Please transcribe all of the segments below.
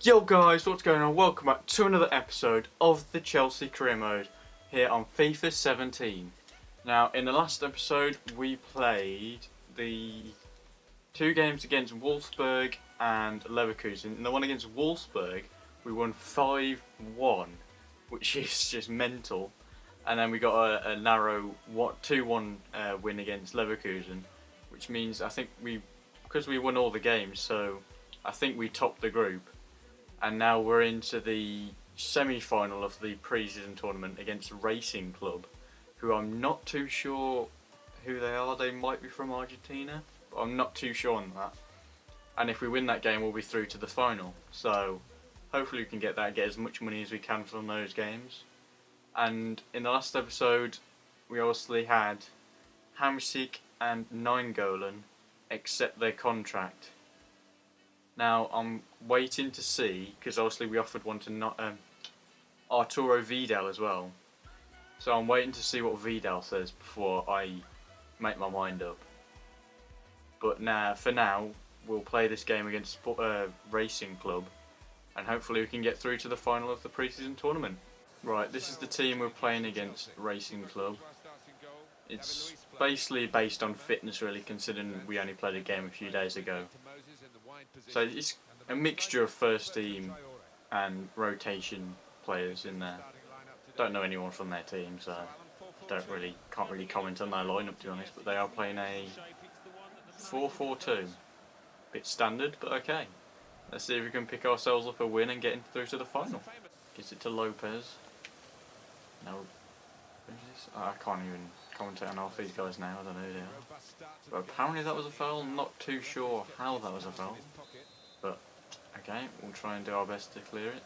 Yo guys, what's going on? Welcome back to another episode of the Chelsea Career Mode here on FIFA 17. Now, in the last episode, we played the two games against Wolfsburg and Leverkusen. In the one against Wolfsburg, we won 5-1, which is just mental. And then we got a narrow 2-1 win against Leverkusen, which means because we won all the games, so I think we topped the group. And now we're into the semi-final of the pre-season tournament against Racing Club, who I'm not too sure who they are. They might be from Argentina, but I'm not too sure on that. And if we win that game, we'll be through to the final. So hopefully we can get as much money as we can from those games. And in the last episode, we obviously had Hamsik and Nainggolan accept their contract. Now I'm waiting to see, because obviously we offered one to Arturo Vidal as well. So I'm waiting to see what Vidal says before I make my mind up. But for now, we'll play this game against Racing Club, and hopefully we can get through to the final of the pre-season tournament. Right, this is the team we're playing against Racing Club. It's basically based on fitness, really, considering we only played a game a few days ago. So it's a mixture of first team and rotation players in there. Don't know anyone from their team, so can't really comment on their lineup, to be honest. But they are playing a 4-4-2. Bit standard, but okay. Let's see if we can pick ourselves up a win and get through to the final. Gives it to Lopez. Now, who's this? I can't even commentate on half these guys now. I don't know who they are. But apparently that was a foul. I'm not too sure how that was a foul. But okay, we'll try and do our best to clear it.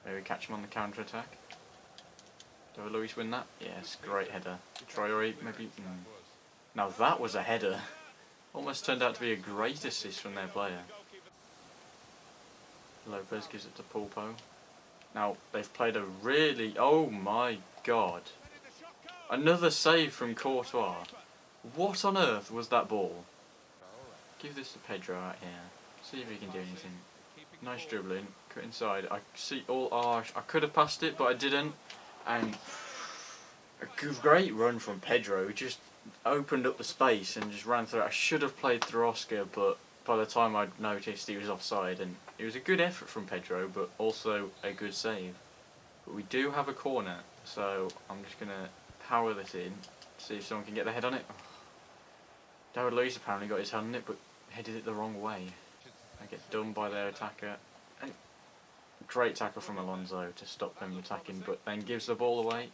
Maybe catch him on the counter attack. Do Luis win that? Yes, great header. Traore maybe. Now that was a header. Almost turned out to be a great assist from their player. Lopez gives it to Pulpo. Now they've played a really. Oh my god! Another save from Courtois. What on earth was that ball? Give this to Pedro out here. See if he can do anything. Nice dribbling. Cut inside. I see all. I could have passed it, but I didn't. And a great run from Pedro. Just opened up the space and just ran through it. I should have played through Oscar, but by the time I'd noticed he was offside, and it was a good effort from Pedro, but also a good save. But we do have a corner, so I'm just gonna power this in. See if someone can get their head on it. David Luiz apparently got his hand on it, but headed it the wrong way. I get done by their attacker. And great tackle from Alonso to stop them attacking, but then gives the ball away.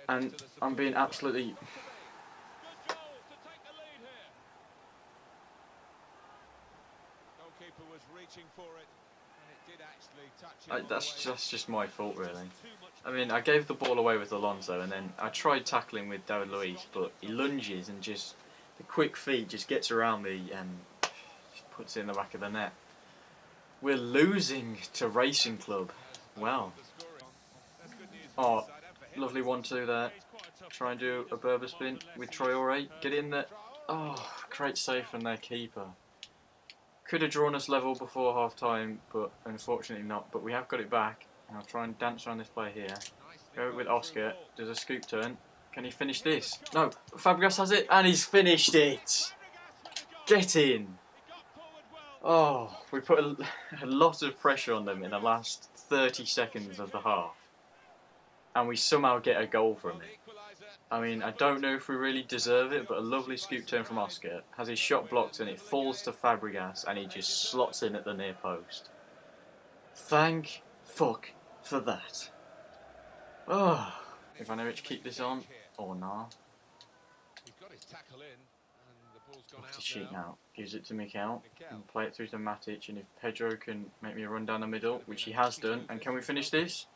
And I'm being absolutely... That's just my fault, really. I mean, I gave the ball away with Alonso, and then I tried tackling with David Luiz, but he lunges and just the quick feet just gets around me and just puts it in the back of the net. We're losing to Racing Club. Wow. Oh, lovely 1-2 there. Try and do a Berber spin with Traore. Get in there. Oh, great save from their keeper. Could have drawn us level before half time, but unfortunately not. But we have got it back. And I'll try and dance around this play here. Go with Oscar. Does a scoop turn. Can he finish this? No. Fabregas has it, and he's finished it. Get in. Oh, we put a lot of pressure on them in the last 30 seconds of the half. And we somehow get a goal from it. I mean, I don't know if we really deserve it, but a lovely scoop turn from Oscar. Has his shot blocked and it falls to Fabregas and he just slots in at the near post. Thank fuck for that. Oh, Ivanovic keep this on or nah? Off to cheat now. Gives it to Mikel and play it through to Matic, and if Pedro can make me a run down the middle, which he has done, and can we finish this?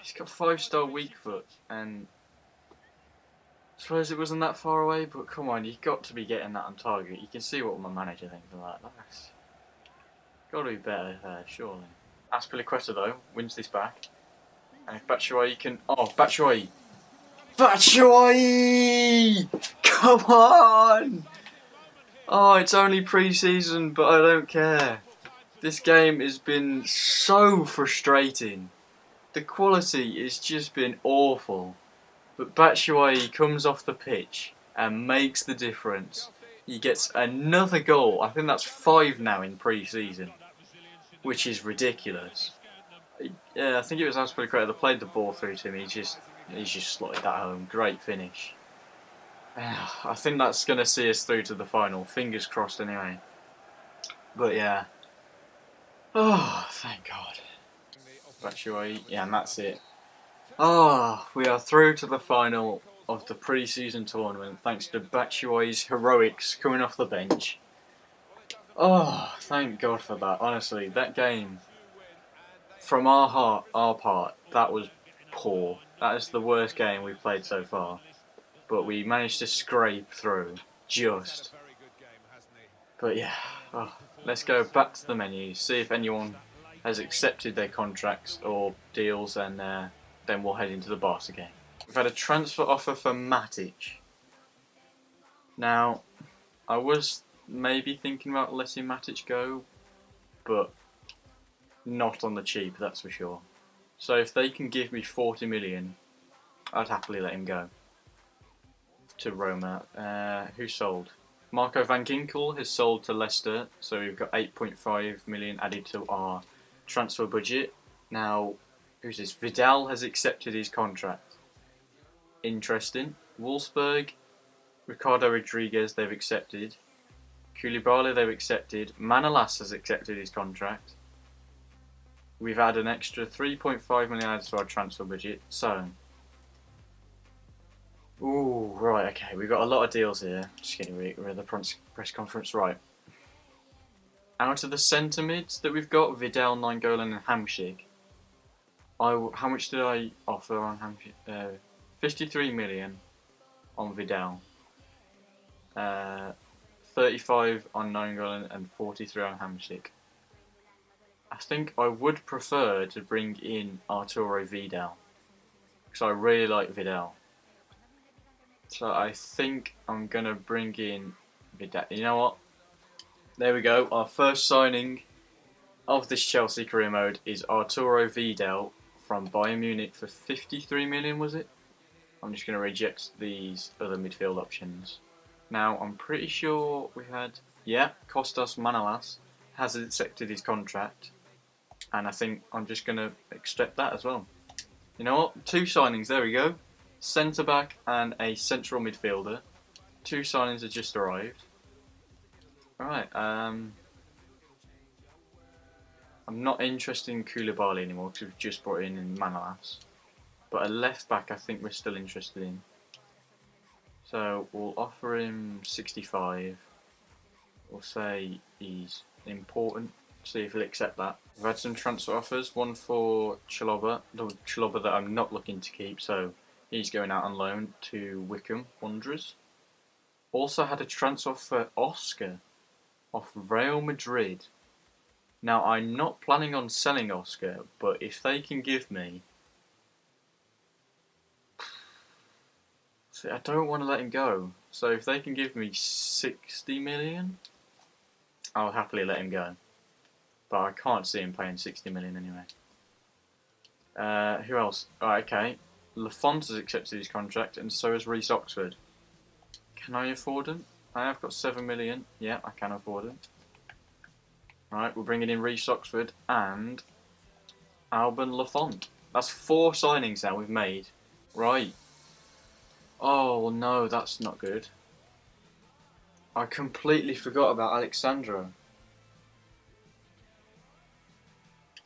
He's got 5-star weak foot, and I suppose it wasn't that far away, but come on, you've got to be getting that on target. You can see what my manager thinks of that. That's got to be better there, surely. Azpilicueta though wins this back, and if Batshuayi can, Batshuayi Batshuayi! Come on! Oh, it's only pre-season, but I don't care. This game has been so frustrating. The quality has just been awful. But Batshuayi comes off the pitch and makes the difference. He gets another goal. I think that's 5 now in pre-season, which is ridiculous. Yeah, I think it was Azpilicueta that played the ball through to him. He's just slotted that home. Great finish. I think that's going to see us through to the final. Fingers crossed anyway. But yeah. Oh, thank God. Batshuayi. Yeah, and that's it. Oh, we are through to the final of the pre-season tournament thanks to Batshuayi's heroics coming off the bench. Oh, thank God for that. Honestly, that game, from our part, that was poor. That is the worst game we've played so far. But we managed to scrape through, just. But yeah, let's go back to the menu, see if anyone has accepted their contracts or deals, and then we'll head into the Barca game. We've had a transfer offer for Matic. Now, I was maybe thinking about letting Matic go, but not on the cheap, that's for sure. So if they can give me 40 million, I'd happily let him go. To Roma. Who sold? Marco van Ginkel has sold to Leicester, so we've got 8.5 million added to our transfer budget. Now, who's this? Vidal has accepted his contract. Interesting. Wolfsburg, Ricardo Rodriguez, they've accepted. Koulibaly, they've accepted. Manolas has accepted his contract. We've had an extra 3.5 million added to our transfer budget. So, ooh, right, okay, we've got a lot of deals here. Just getting rid of the press conference, right. Out of the centre mids that we've got, Vidal, Nainggolan and Hamsik, how much did I offer on Hamsik? 53 million on Vidal. 35 on Nainggolan and 43 on Hamsik. I think I would prefer to bring in Arturo Vidal, because I really like Vidal. So I think I'm going to bring in Vidal. You know what? There we go. Our first signing of this Chelsea career mode is Arturo Vidal from Bayern Munich for 53 million, was it? I'm just going to reject these other midfield options. Now, I'm pretty sure we had... Yeah, Kostas Manolas has accepted his contract. And I think I'm just going to accept that as well. You know what? 2 signings, there we go. Centre-back and a central midfielder. 2 signings have just arrived. Alright, I'm not interested in Koulibaly anymore because we've just brought in Manolas. But a left-back I think we're still interested in. So we'll offer him 65. We'll say he's important. See if he'll accept that. We've had some transfer offers. One for Chalobah. The Chalobah that I'm not looking to keep, so he's going out on loan to Wycombe Wanderers. Also had a transfer for Oscar off Real Madrid. Now, I'm not planning on selling Oscar, but if they can give me... See, I don't want to let him go. So if they can give me 60 million, I'll happily let him go. But I can't see him paying 60 million anyway. Who else? Oh, okay. Lafont has accepted his contract, and so has Reece Oxford. Can I afford him? I have got 7 million. Yeah, I can afford him. Right, we're bringing in Reece Oxford and Alban Lafont. That's 4 signings now we've made. Right. Oh no, that's not good. I completely forgot about Alexandro.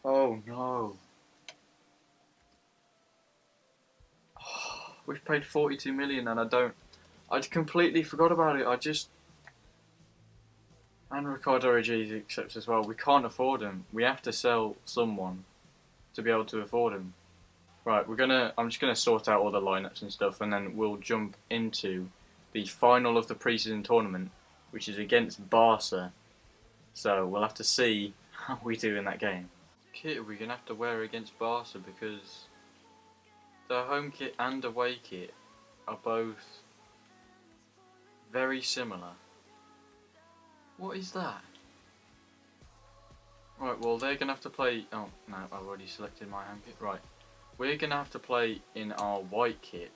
Oh no. We've paid 42 million and I completely forgot about it. And Ricardo Rodriguez accepts as well. We can't afford him. We have to sell someone to be able to afford him. Right, I'm just gonna sort out all the lineups and stuff, and then we'll jump into the final of the pre-season tournament, which is against Barca. So we'll have to see how we do in that game. Kit are we gonna have to wear against Barca because the home kit and away kit are both very similar. What is that? Right, well they're going to have to play... Oh, no, I've already selected my home kit. Right, we're going to have to play in our white kit.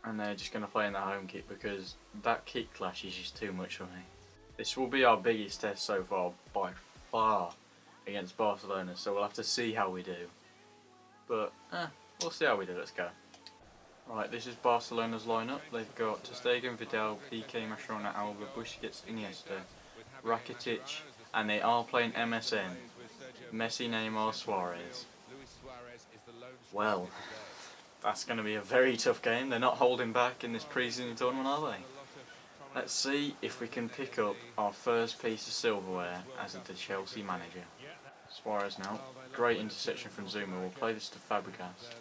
And they're just going to play in their home kit because that kit clash is just too much for me. This will be our biggest test so far, by far, against Barcelona, so we'll have to see how we do. But, we'll see how we do, let's go. Right, this is Barcelona's lineup. They've got ter Stegen, Vidal, Piqué, Mascherano, Alba, Busquets, Iniesta, Rakitic, and they are playing MSN. Messi, Neymar, Suarez. Well, that's going to be a very tough game. They're not holding back in this pre-season tournament, are they? Let's see if we can pick up our first piece of silverware as the Chelsea manager. Suarez now. Great interception from Zuma. We'll play this to Fabregas.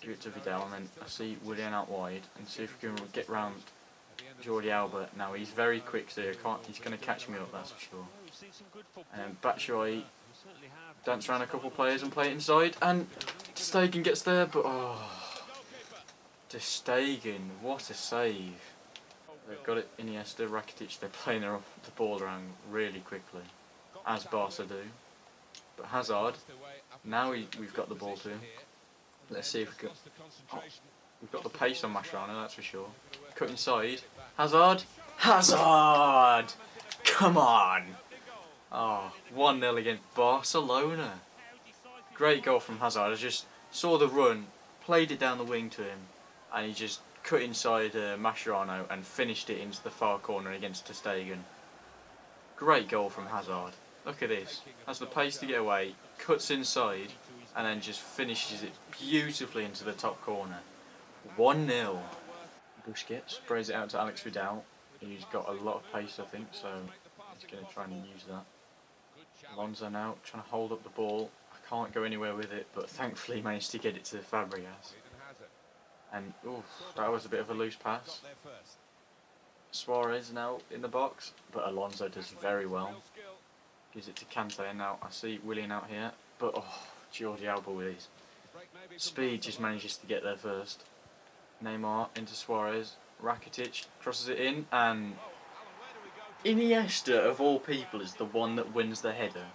Give it to Vidal, and then I see Willian out wide, and see if we can get round Jordi Alba. Now he's very quick, so he's going to catch me up, that's for sure. And then Batshuayi dance around a couple players and play it inside, and ter Stegen gets there, but ter Stegen, what a save. They've got it, Iniesta, Rakitic, they're playing the ball around really quickly, as Barca do. But Hazard, now we've got the ball to him. Let's see if we can... Oh, we've got the pace on Mascherano, that's for sure. Cut inside. Hazard! Hazard! Come on! Oh, 1-0 against Barcelona. Great goal from Hazard. I just saw the run, played it down the wing to him, and he just cut inside Mascherano and finished it into the far corner against ter Stegen. Great goal from Hazard. Look at this. Has the pace to get away, cuts inside, and then just finishes it beautifully into the top corner. 1-0. Busquets sprays it out to Alex Vidal. He's got a lot of pace, I think, so he's going to try and use that. Alonso now trying to hold up the ball. I can't go anywhere with it, but thankfully managed to get it to Fabregas. And oof, that was a bit of a loose pass. Suarez now in the box, but Alonso does very well. Gives it to Kante, and now I see Willian out here, but Jordi Alba with his speed just manages to get there first. Neymar into Suarez, Rakitic crosses it in, and Iniesta of all people is the one that wins the header.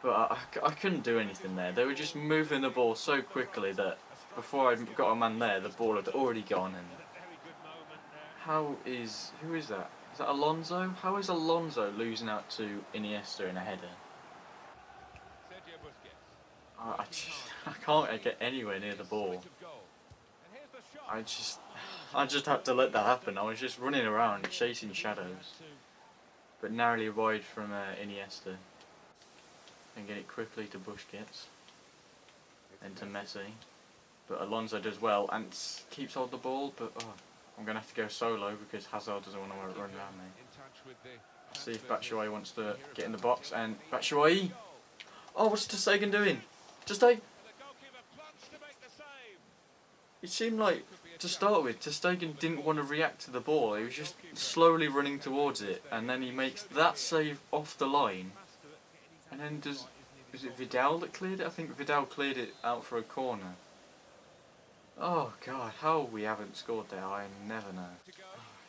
But I couldn't do anything there. They were just moving the ball so quickly that before I got a man there, the ball had already gone. And who is that? Is that Alonso? How is Alonso losing out to Iniesta in a header? I can't get anywhere near the ball. I just had to let that happen. I was just running around chasing shadows, but narrowly wide from Iniesta. And get it quickly to Busquets, then to Messi. But Alonso does well and keeps hold the ball, but I'm going to have to go solo because Hazard doesn't want to run around me. Let's see if Batshuayi wants to get in the box, and Batshuayi! Oh, what's ter Stegen doing? ter Stegen! It seemed like, to start with, ter Stegen didn't want to react to the ball. He was just slowly running towards it, and then he makes that save off the line. And then is it Vidal that cleared it? I think Vidal cleared it out for a corner. Oh god, how we haven't scored there, I never know.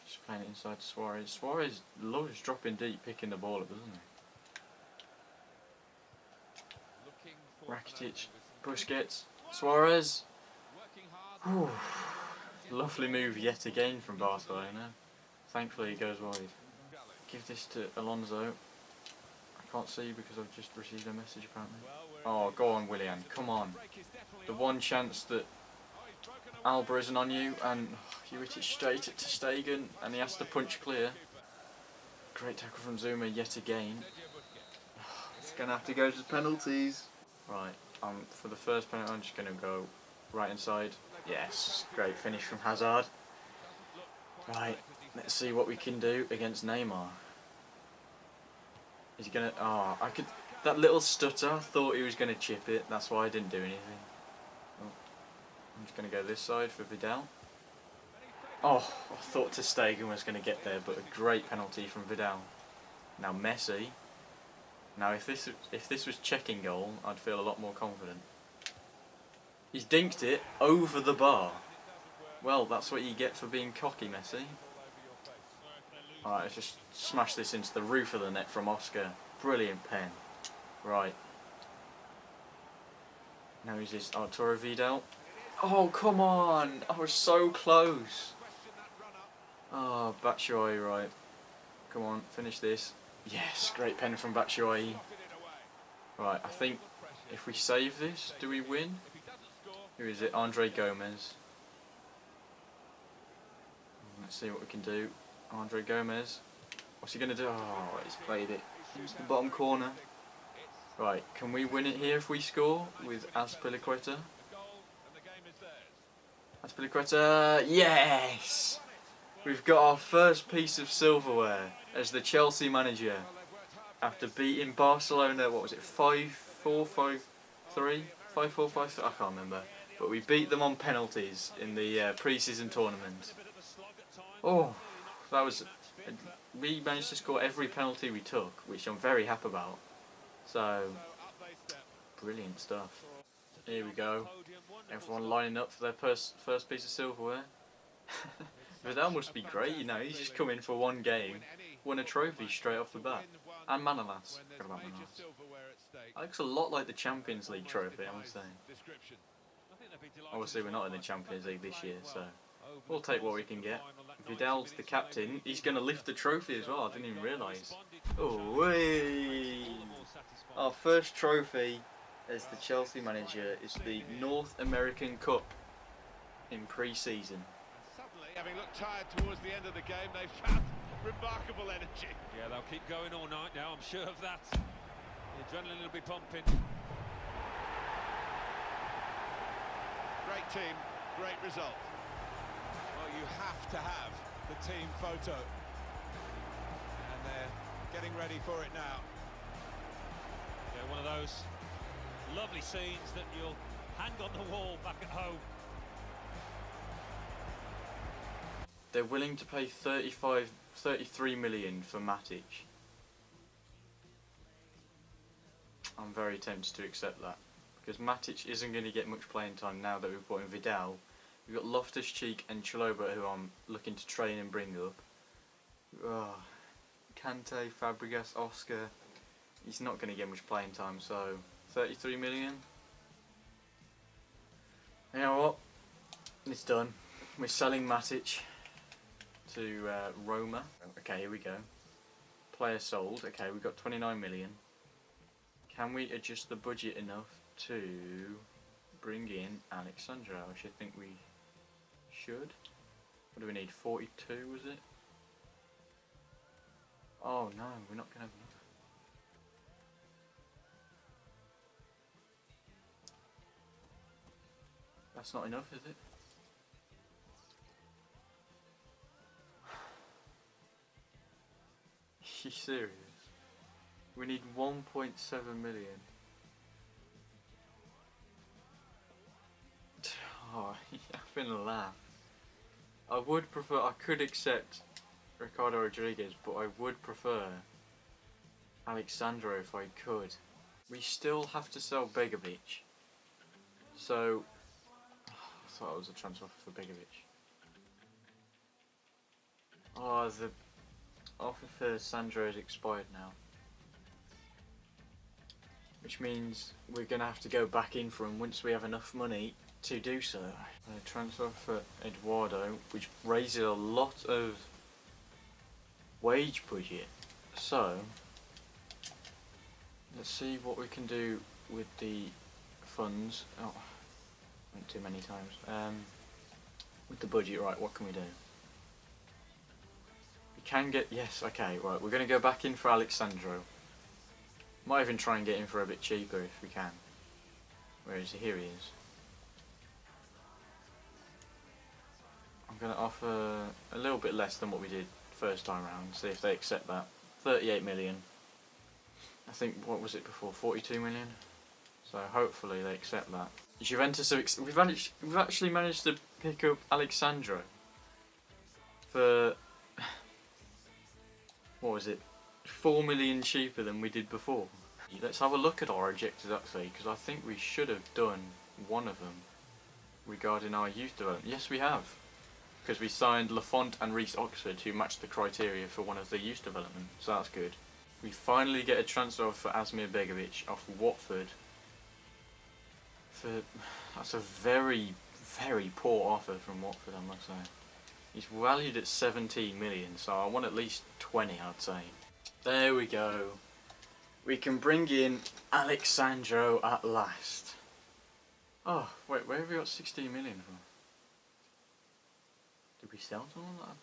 Just playing it inside to Suarez. Suarez loves dropping deep, picking the ball up, doesn't he? Rakitic, Busquets, Suarez. Whew. Lovely move yet again from Barcelona. Thankfully it goes wide. Give this to Alonso. Can't see because I've just received a message apparently. Oh, go on Willian, come on. The one chance that Alba isn't on you, and you hit it straight at ter Stegen, and he has to punch clear. Great tackle from Zuma yet again. It's going to have to go to penalties. Right, for the first penalty I'm just going to go right inside. Yes, great finish from Hazard. Right, let's see what we can do against Neymar. He's gonna. That little stutter. I thought he was gonna chip it. That's why I didn't do anything. I'm just gonna go this side for Vidal. Oh, I thought ter Stegen was gonna get there, but a great penalty from Vidal. Now Messi. Now if this was checking goal, I'd feel a lot more confident. He's dinked it over the bar. Well, that's what you get for being cocky, Messi. Alright, let's just smash this into the roof of the net from Oscar. Brilliant pen. Right. Now who's this? Arturo Vidal. Oh, come on! I was so close. Oh, Batshuayi, right. Come on, finish this. Yes, great pen from Batshuayi. Right, I think if we save this, do we win? Who is it? Andre Gomez. Let's see what we can do. Andre Gomez. What's he going to do? Oh, he's played it into the bottom corner. Right, can we win it here if we score with Azpilicueta? Azpilicueta, yes! We've got our first piece of silverware as the Chelsea manager. After beating Barcelona, what was it, 5-4, 5-3? 5-4, 5-3? I can't remember. But we beat them on penalties in the pre-season tournament. Oh, that was... We managed to score every penalty we took, which I'm very happy about. So, brilliant stuff. Here we go. Everyone lining up for their first piece of silverware. Vidal must be great, you know, he's just come in for one game, won a trophy straight off the bat. And Manolas. Forgot about Manolas. That looks a lot like the Champions League trophy, I must say. Obviously we're not in the Champions League this year, so we'll take what we can get. Vidal's the captain, he's going to lift the trophy as well, I didn't even realise. Oh, whee! Our first trophy as the Chelsea manager is the North American Cup in pre-season. Having looked tired towards the end of the game, they've found remarkable energy. Yeah, they'll keep going all night now, I'm sure of that. The adrenaline will be pumping. Great team, great result. Well, you have to have the team photo. And they're getting ready for it now. Yeah, one of those lovely scenes that you'll hang on the wall back at home. They're willing to pay 33 million for Matic. I'm very tempted to accept that. Because Matic isn't going to get much playing time now that we've brought in Vidal. We've got Loftus-Cheek and Chalobah who I'm looking to train and bring up. Oh, Kante, Fabregas, Oscar. He's not going to get much playing time, so 33 million. You know what? It's done. We're selling Matic to Roma. Okay, here we go. Player sold. Okay, we've got 29 million. Can we adjust the budget enough to bring in Alexandra, which I think we should? What do we need? 42, was it? Oh no, we're not going to have enough. That's not enough, is it? Are you serious? We need 1.7 million. Oh, you're having a laugh. I would prefer, I could accept Ricardo Rodriguez, but I would prefer Alexandro if I could. We still have to sell Begovic. So, I thought it was a transfer for Begovic. Oh, the offer for Sandro has expired now. Which means we're going to have to go back in for him once we have enough money to do so. A transfer for Eduardo, which raises a lot of wage budget. So, let's see what we can do with the funds. Oh, went too many times. With the budget, right, what can we do? We can get, yes, okay, right, we're going to go back in for Alexandro. Might even try and get in for a bit cheaper if we can. Where is he? Here he is. I'm going to offer a little bit less than what we did first time round, see if they accept that. 38 million. I think, what was it before? 42 million? So hopefully they accept that. Juventus have we've actually managed to pick up Alexandro for what was it? 4 million cheaper than we did before. Let's have a look at our objectives actually, because I think we should have done one of them. regarding our youth development. Yes, we have. Because we signed Lafont and Reece Oxford, who matched the criteria for one of the youth development. So that's good. We finally get a transfer offer for Asmir Begovic off Watford. That's a very, very poor offer from Watford, I must say. He's valued at 17 million, so I want at least 20, I'd say. There we go. We can bring in Alexandro at last. Oh, wait, where have we got 16 million from? Did we sell someone like that?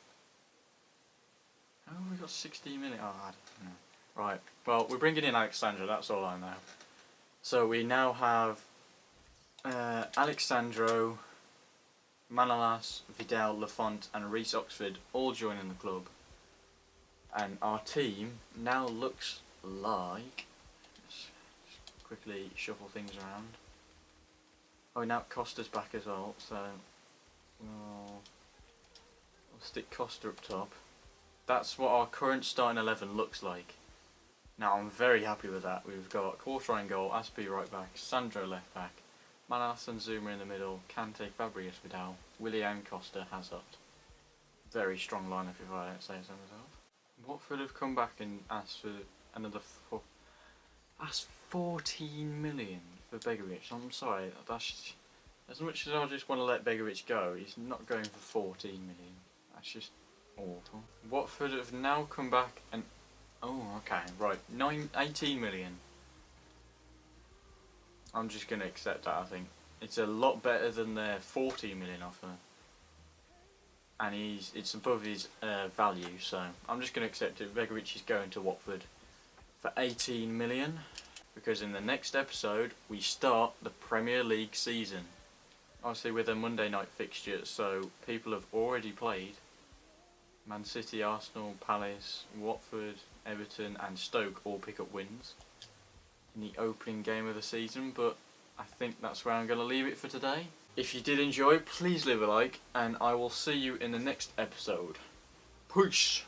How have we got 16 million? Oh, I don't know. Right, well, we're bringing in Alexandro, that's all I know. So we now have Alexandro, Manolas, Vidal, Lafont and Reece Oxford all joining the club. And our team now looks like... Let's quickly shuffle things around. Oh, now Costa's back as well, so we'll stick Costa up top. That's what our current starting 11 looks like. Now I'm very happy with that. We've got Quarter in goal, Aspie right back, Sandro left back, Manolas and Zuma in the middle, Kante, Fabregas, Vidal, Willian, Costa, Hazard. Very strong lineup if I don't say so myself. Watford have come back and asked for another 14 million for Begovic. I'm sorry, that's as much as I just want to let Begovic go, he's not going for 14 million. That's just awful. Watford have now come back and okay, right, 18 million. I'm just going to accept that. I think it's a lot better than their 14 million offer. And it's above his value, so I'm just going to accept it. Begovic is going to Watford for 18 million, because in the next episode we start the Premier League season. Obviously with a Monday night fixture, so people have already played. Man City, Arsenal, Palace, Watford, Everton and Stoke all pick up wins in the opening game of the season, but I think that's where I'm going to leave it for today. If you did enjoy, please leave a like, and I will see you in the next episode. Peace!